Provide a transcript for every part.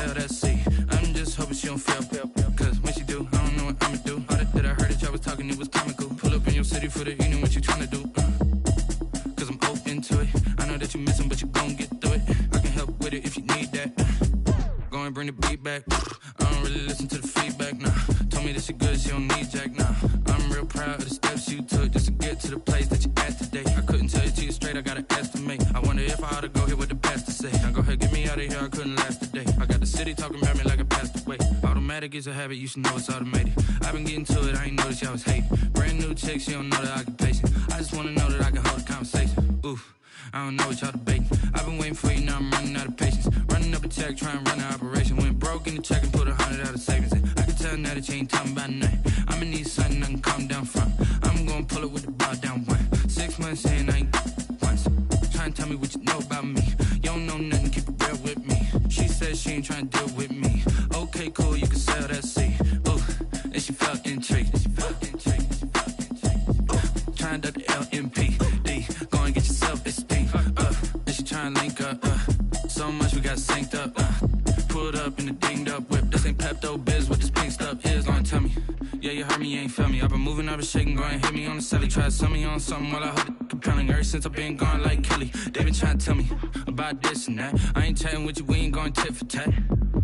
sail that sea. I'm just hoping she don't fail. Cause when she do, I don't know what I'ma do. All that I heard that y'all was talking, it was comical. Pull up in your city for the evening, what you tryna do? Cause I'm open to it. I know that you missing, but you gon' get through it. I can help with it if you need that. Go and bring the beat back. I don't really listen to the feedback, nah. Told me that she good, she don't need jack, nah. I'm real proud of the steps you took just to get to the place that you at today. I couldn't tell you to you straight, I gotta estimate. I wonder if I ought to go here with the pastor say. Now go ahead, get me out of here, I couldn't last today. I got the city talking about me like I passed away. Automatic is a habit, you should know it's automated. I've been getting to it, I ain't noticed y'all was hating. Brand new chick, she don't know the occupation. I just wanna know that I can hold a conversation. Oof. I don't know what y'all debating. I've been waiting for you, now I'm running out of patience. Running up a check, trying to run an operation. Went broke in the check and put 100 out of savings in. I can tell now that you ain't talking about nothing. I'ma need something I can calm down from. I'm gonna pull it with the bar down one. 6 months in, I ain't once. Trying to tell me what you know about me. You don't know nothing, keep it real with me. She said she ain't trying to deal with me. Okay, cool, you can sail that sea. Ooh, and she felt intrigued. Trying to duck the LMP. Go and get yourself esteem. And she trying to link up. So much we got synced up. Pulled up in a dinged up whip. This ain't Pepto Biz, what this pink stuff is. Long tell me. Yeah, you heard me, you ain't felt me. I've been moving, I've been shaking, go and hit me on the celly. Try to sell me on something while I hold it compelling. Ever since I've been gone like Kelly, they been trying to tell me about this and that. I ain't chatting with you, we ain't going tit for tat.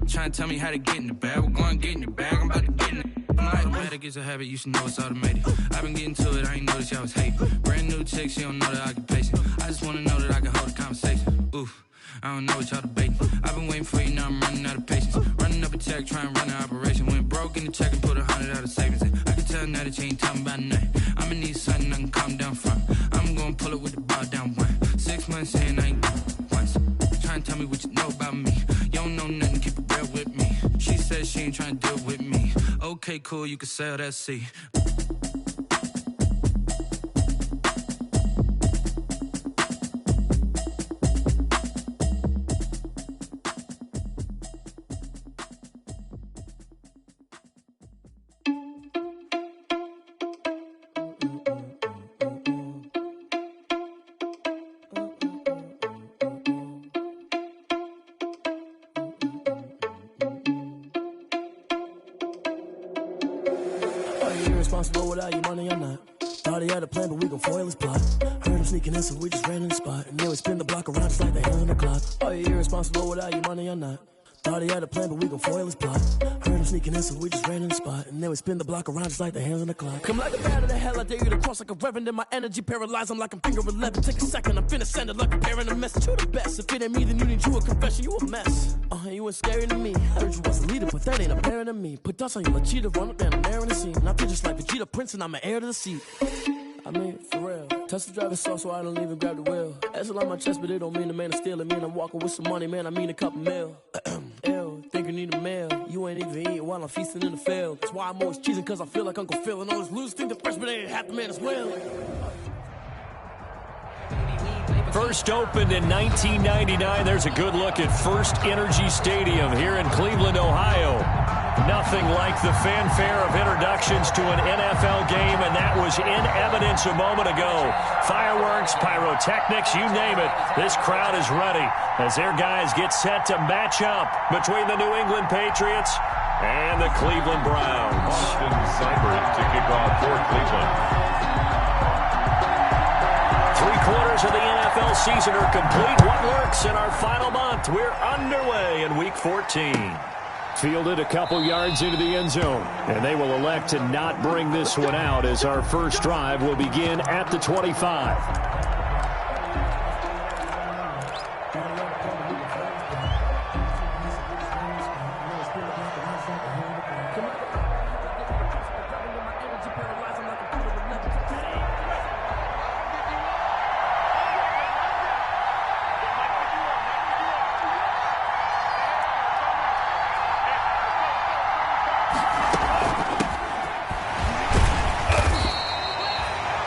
Trying to tell me how to get in the bag. We're going to get in the bag, I'm about to get in it. Automatic is a habit, you should know it's automated. I've been getting to it, I ain't noticed y'all was hating. Brand new chick, she don't know the occupation. I just wanna know that I can hold a conversation. Oof, I don't know what y'all debating. I've been waiting for you, now I'm running out of patience. Running up a check, trying to run an operation. Went broke in the check and put 100 out of savings in. I can tell now that you ain't talking about nothing. I'ma need something I can calm down from. I'm gonna pull it with the bar down one. 6 months in, I ain't once. Trying to tell me what you know about me. You don't know nothing, keep it real with me. She said she ain't trying to deal with me. Okay, cool, you can sail that sea. Irresponsible without your money or not. Thought he had a plan, but we gon' foil his plot. Heard him sneaking in, so we just ran in the spot. And then we spin the block around just like the hands on the clock. Are you irresponsible without your money or not? Thought he had a plan, but we gon' foil his plot. Heard him sneaking in, so we just ran in the spot. And then we spin the block around just like the hands on the clock. Come like a bat of the hell, I dare you to cross like a reverend. In my energy paralyzed, I'm like I'm finger 11. Take a second, I'm finna send it like a parent a message. You the best, if it ain't me, then you need you a confession. You a mess, you ain't scary to me. Heard you was a leader, but that ain't apparent to me. Put dust on you like cheetah, run up down the air in the scene. And I feel just like Vegeta Prince, and I'm an heir to the seat. I mean, for real. Touch the driver's soft, so I don't even grab the wheel. That's on my chest, but it don't mean the man is stealing. Mean I'm walking with some money, man, I mean a couple mil. Ew, think you need a meal. You ain't even eating while I'm feasting in the field. That's why I'm always cheesing, cause I feel like Uncle Phil. And all this losers think the freshman ain't half the man as well. First opened in 1999. There's a good look at First Energy Stadium here in Cleveland, Ohio. Nothing like the fanfare of introductions to an NFL game, and that was in evidence a moment ago. Fireworks, pyrotechnics, you name it. This crowd is ready as their guys get set to match up between the New England Patriots and the Cleveland Browns. Austin Seibert to kick off for Cleveland. 3/4 of the NFL season are complete. What works in our final month? We're underway in Week 14. Fielded a couple yards into the end zone, and they will elect to not bring this one out as our first drive will begin at the 25.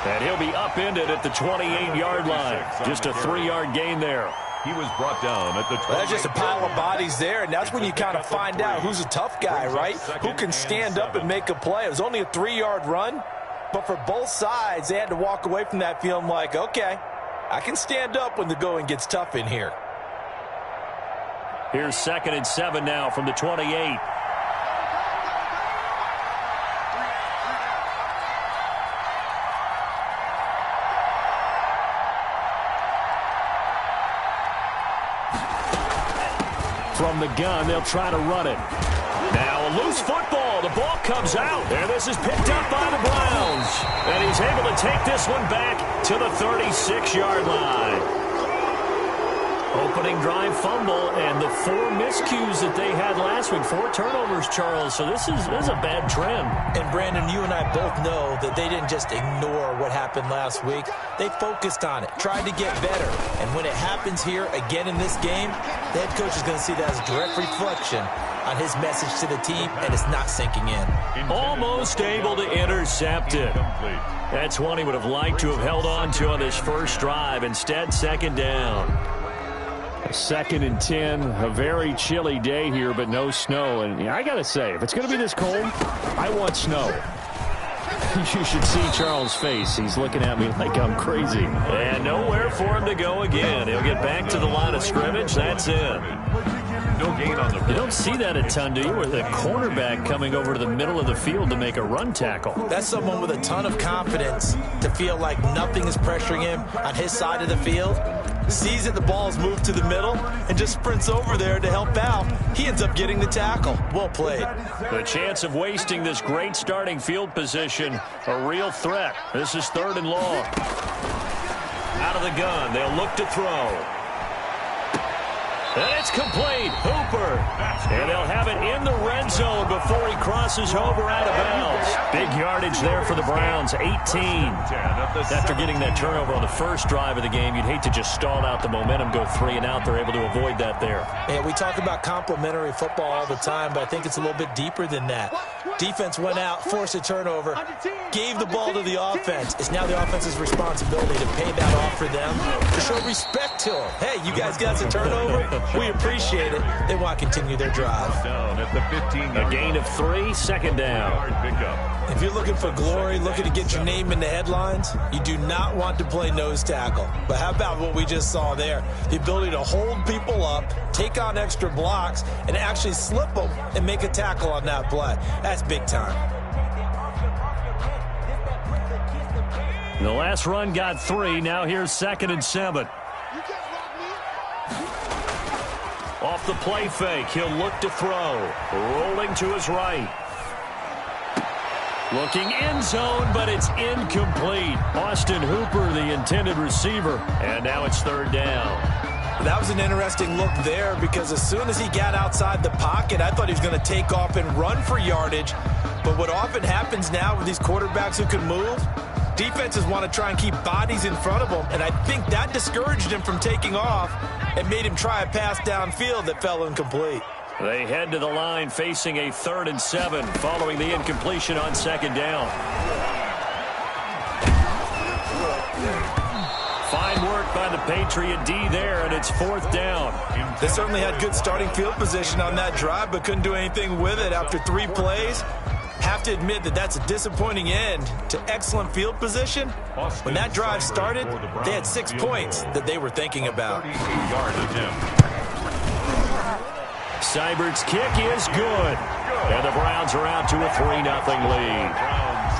And he'll be upended at the 28-yard line. Just a 3-yard gain there. He was brought down at the 28. There's just a pile of bodies there, and that's when you kind of find out who's a tough guy, right? Who can stand up and make a play. It was only a 3-yard run, but for both sides, they had to walk away from that feeling like, okay, I can stand up when the going gets tough in here. Here's 2nd and 7 now from the 28. From the gun, they'll try to run it. Now a loose football. The ball comes out. And this is picked up by the Browns. And he's able to take this one back to the 36-yard line. Opening drive fumble, and the 4 miscues that they had last week. 4 turnovers, Charles. So this is a bad trend. And, Brandon, you and I both know that they didn't just ignore what happened last week. They focused on it, tried to get better. And when it happens here again in this game, the head coach is going to see that as a direct reflection on his message to the team, and it's not sinking in. Almost able to intercept it. That's one he would have liked to have held on to on this first drive. Instead, 2nd down. 2nd and 10, a very chilly day here, but no snow. And I got to say, if it's going to be this cold, I want snow. You should see Charles' face. He's looking at me like I'm crazy. And nowhere for him to go again. He'll get back to the line of scrimmage. That's it. No gain on the. You don't see that a ton, do you? With a cornerback coming over to the middle of the field to make a run tackle. That's someone with a ton of confidence to feel like nothing is pressuring him on his side of the field. Sees that the ball's moved to the middle and just sprints over there to help out. He ends up getting the tackle. Well played. The chance of wasting this great starting field position, a real threat. This is 3rd and long. Out of the gun, they'll look to throw. And it's complete. Hooper. And they'll have it in the red zone before he crosses over out of bounds. Big yardage there for the Browns, 18. After getting that turnover on the first drive of the game, you'd hate to just stall out the momentum, go 3 and out. They're able to avoid that there. Yeah, we talk about complementary football all the time, but I think it's a little bit deeper than that. Defense went out, forced a turnover, gave the ball to the offense. It's now the offense's responsibility to pay that off for them, to show respect to them. Hey, you guys got a turnover? We appreciate it. They want to continue their drive. Down at the 15. A gain of 3, 2nd down. If you're looking for glory, looking to get your name in the headlines, you do not want to play nose tackle. But how about what we just saw there? The ability to hold people up, take on extra blocks, and actually slip them and make a tackle on that play. That's big time. The last run got 3. Now here's 2nd and 7. Off the play fake, he'll look to throw. Rolling to his right. Looking end zone, but it's incomplete. Austin Hooper, the intended receiver. And now it's 3rd down. That was an interesting look there because as soon as he got outside the pocket, I thought he was going to take off and run for yardage. But what often happens now with these quarterbacks who can move, defenses want to try and keep bodies in front of them, and I think that discouraged him from taking off and made him try a pass downfield that fell incomplete. They head to the line facing a 3rd and 7 following the incompletion on 2nd down. Fine work by the Patriot D there, and it's 4th down. They certainly had good starting field position on that drive, but couldn't do anything with it after 3 plays. Have to admit that that's a disappointing end to excellent field position. When that drive started, they had 6 points that they were thinking about. Seibert's kick is good. And the Browns are out to a 3-0 lead.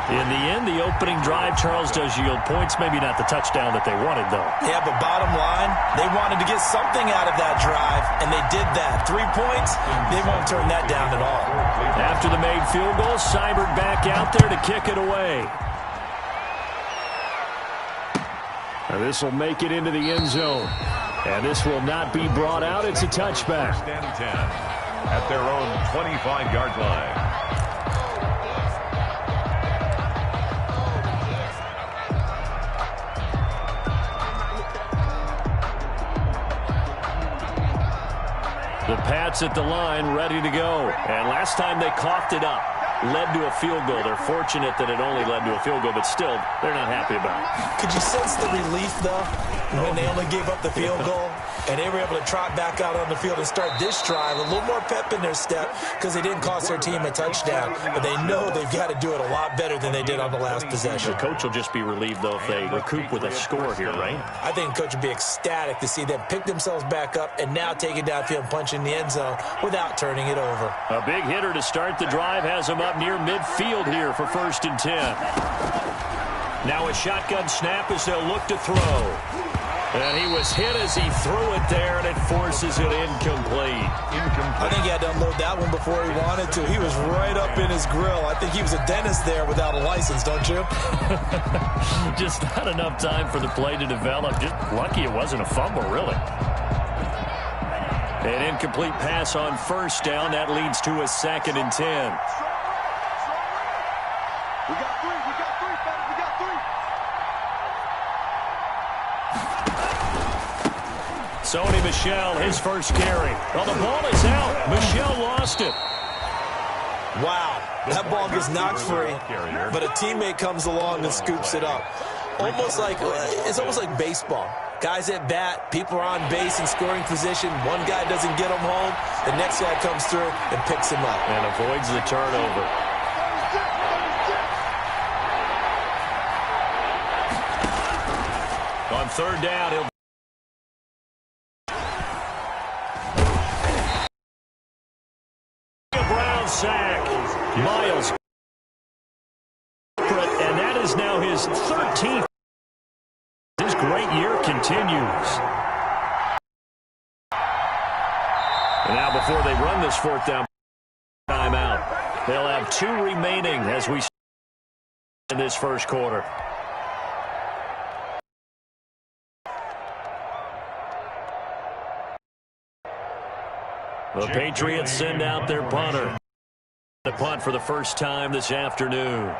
In the end, the opening drive, Charles, does yield points. Maybe not the touchdown that they wanted, though. Yeah, but bottom line, they wanted to get something out of that drive, and they did that. 3 points, they won't turn that down at all. After the made field goal, Seibert back out there to kick it away. And this will make it into the end zone. And this will not be brought out. It's a touchback. At their own 25-yard line. The Pats at the line, ready to go. And last time they coughed it up. led to a field goal. They're fortunate that it only led to a field goal, but still, they're not happy about it. Could you sense the relief, though, when they only gave up the field goal and they were able to trot back out on the field and start this drive? A little more pep in their step because they didn't cost their team a touchdown, but they know they've got to do it a lot better than they did on the last possession. The coach will just be relieved, though, if they recoup with a score here, right? I think the coach would be ecstatic to see them pick themselves back up and now take it downfield and punch in the end zone without turning it over. A big hitter to start the drive has them up near midfield here for 1st and 10. Now a shotgun snap as they'll look to throw. And he was hit as he threw it there, and it forces it incomplete. I think he had to unload that one before he wanted to. He was right up in his grill. I think he was a dentist there without a license, don't you? Just not enough time for the play to develop. Just lucky it wasn't a fumble, really. An incomplete pass on 1st down. That leads to a 2nd and 10. We got three, fellas, we got three. Sony Michel, his first carry. Well, the ball is out. Michel lost it. Wow, that ball gets knocked free, but a teammate comes along and scoops it up. It's almost like baseball. Guys at bat, people are on base in scoring position. One guy doesn't get him home. The next guy comes through and picks him up. And avoids the turnover. On 3rd down, he'll sack. Miles. And that is now his 13th. His great year continues. And now before they run this 4th down timeout, they'll have 2 remaining as we in this 1st quarter. The Patriots send out their punter. The punt for the first time this afternoon.